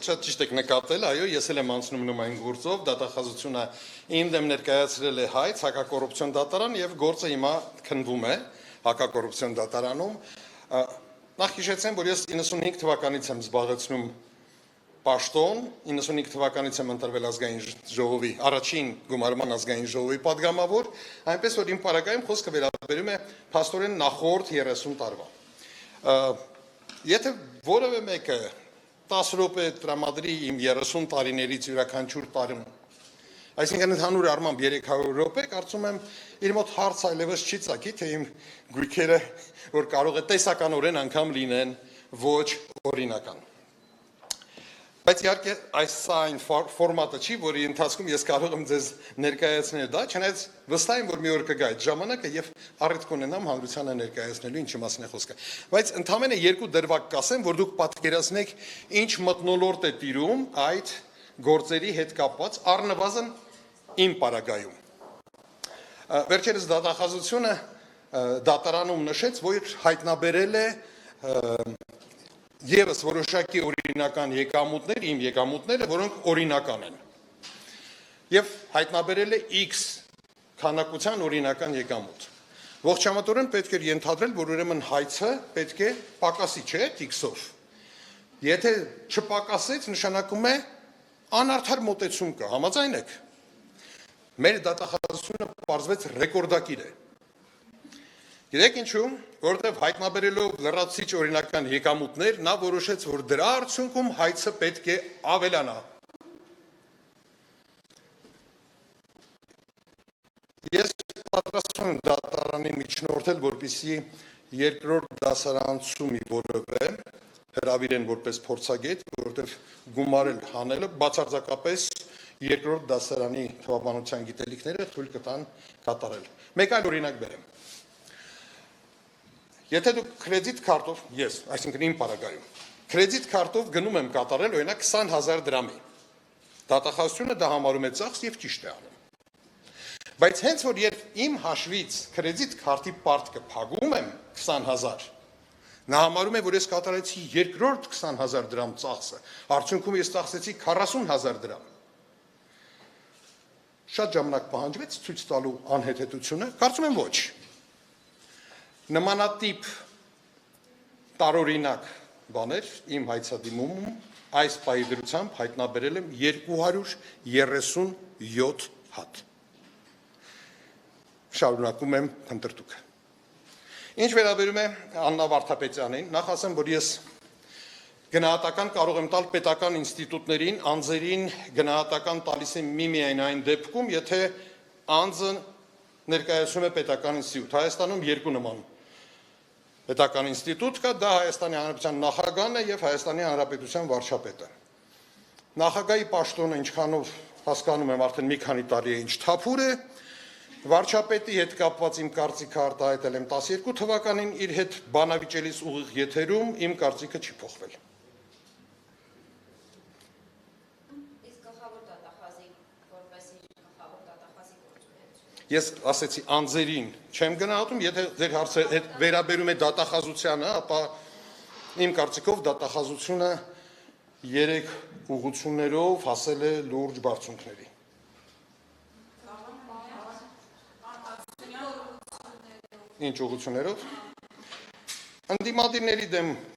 խոսեցիք, շատ ճիշտ եք նկատել, այո, ես էլ եմ անցնում նման գործով, դատախազությունը իմ դեմ ներկայացրել է Հայց հակակոռուպցիոն դատարան եւ գործը հիմա քննվում է հակակոռուպցիոն դատարանում։ Նախ հիշեցեմ, որ ես 95 թվականից եմ զբաղեցնում պաշտոն, 95 թվականից եմ ընտրվել ազգային ժողովի, առաջին գումարման ազգային ժողովի падգամավոր, այնպես որ իմ պարագայում խոսքը վերաբերում է փաստորեն նախորդ 30 տարվա։ Եթե որևէ մեկը 10 րոպե տրամադրի իմ 30 տարիներից յուրաքանչյուր տարում, այսինքն ընդհանուր առմամբ 300 րոպե, կարծում եմ իր մոտ հարց այլևս չի ծագի, թե իմ գույքերը, որ կարող է տեսականորեն անգամ լինեն ոչ օրինական։ Բայց իհարկե սա այն ֆորմատը չի, որի ընթացքում ես կարող եմ ձեզ ներկայացնել դա, չնայած վստահ եմ, որ մի օր կգա այդ ժամանակը եւ առիթ կունենամ հանրությանը ներկայացնելու ինչի մասին է խոսքը։ Բայց ընդամենը երկու դրվագ կասեմ, որ դուք պատկերացնեք ինչ մթնոլորտ է տիրում այդ գործերի հետ կապված առնվազն իմ պարագայում։ Վերջերս դատախազությունը դատարանում նշեց, որ հայտնաբերել է Եվս որոշակի օրինական եկամուտներ, իմ եկամուտները, որոնք օրինական են։ Եվ հայտնաբերել է X քանակության օրինական եկամուտ։ Ողջամտորեն պետք է ենթադրել, որ ուրեմն Հայցը պետք է պակասի, չէ, X-ով։ Եթե չպակասեց, նշանակում է անարդար մոտեցում կա, համաձայն եք։ Մեր դատախազությունը պարզվեց ռեկորդակիր է։ Գիտեք ինչու, որտեղ հայտնաբերելով լրացուցիչ օրինական եկամուտներ, նա որոշեց, որ դրա արդյունքում Հայցը պետք է ավելանա։ Ես պատրաստվում եմ դատարանին միջնորդել, որպեսզի երկրորդ դասարանցումի որևէ հրավիրեն որպես փորձագետ, որովհետև գումարել հանելը բացարձակապես երկրորդ դասարանի թվաբանության գիտելիքները թույլ կտան կատարել։ Մեկ այլ օրինակ բերեմ։ Եթե դուք կրեդիտ քարտով, ես, այսինքն իմ պարագայում, կրեդիտ քարտով գնում եմ կատարել, օրինակ 20,000 դրամի, դատախազությունը դա համարում է ծախս եւ ճիշտ է անում։ Բայց հենց որ երբ իմ հաշվից կրեդիտ քարտի պարտքը փակում եմ 20,000, նա համարում է, որ ես կատարեցի երկրորդ 20,000 դրամ ծախսը, արդյունքում ես ծախսեցի 40,000 դրամ։ Շատ ժամանակ պահանջվեց ցույց տալու անհեթեթությունը, կարծում եմ ոչ։ Նմանատիպ տարօրինակ բաներ իմ հայցադիմումում այս պահի դրությամբ հայտնաբերել եմ 237 հատ։ Շարունակում եմ քննարկումը։ Ինչ վերաբերում է Աննա Վարդապետյանին, նախ ասեմ, որ ես գնահատական կարող եմ տալ պետական ինստիտուտներին, անձերին գնահատական տալիս եմ միայն այն դեպքում, եթե անձը ներկայացնում է պետական ինստիտուտ։ Հայաստանում երկու նման պետական ինստիտուտ կա, դա Հայաստանի Հանրապետության նախագահն է եւ Հայաստանի Հանրապետության վարչապետը։ Նախագահի պաշտոնը ինչքանով հասկանում եմ արդեն մի քանի տարի է ինչ թափուր է, վարչապետի հետ կապված իմ կարծիքը արտահայտել եմ 12 թվականին, իր հետ բանավիճելիս ուղիղ եթերում իմ կարծիքը չի փոխվել։ Ես ասեցի անձերին չեմ գնահատում, եթե ձեր հարցը վերաբերում է դատախազությանը, ապա իմ կարծիքով դատախազությունը 3 ուղղություններով հասել է լուրջ բարձունքների։ Ինչ ուղղություններով։ Ընդդիմադիրների դեմ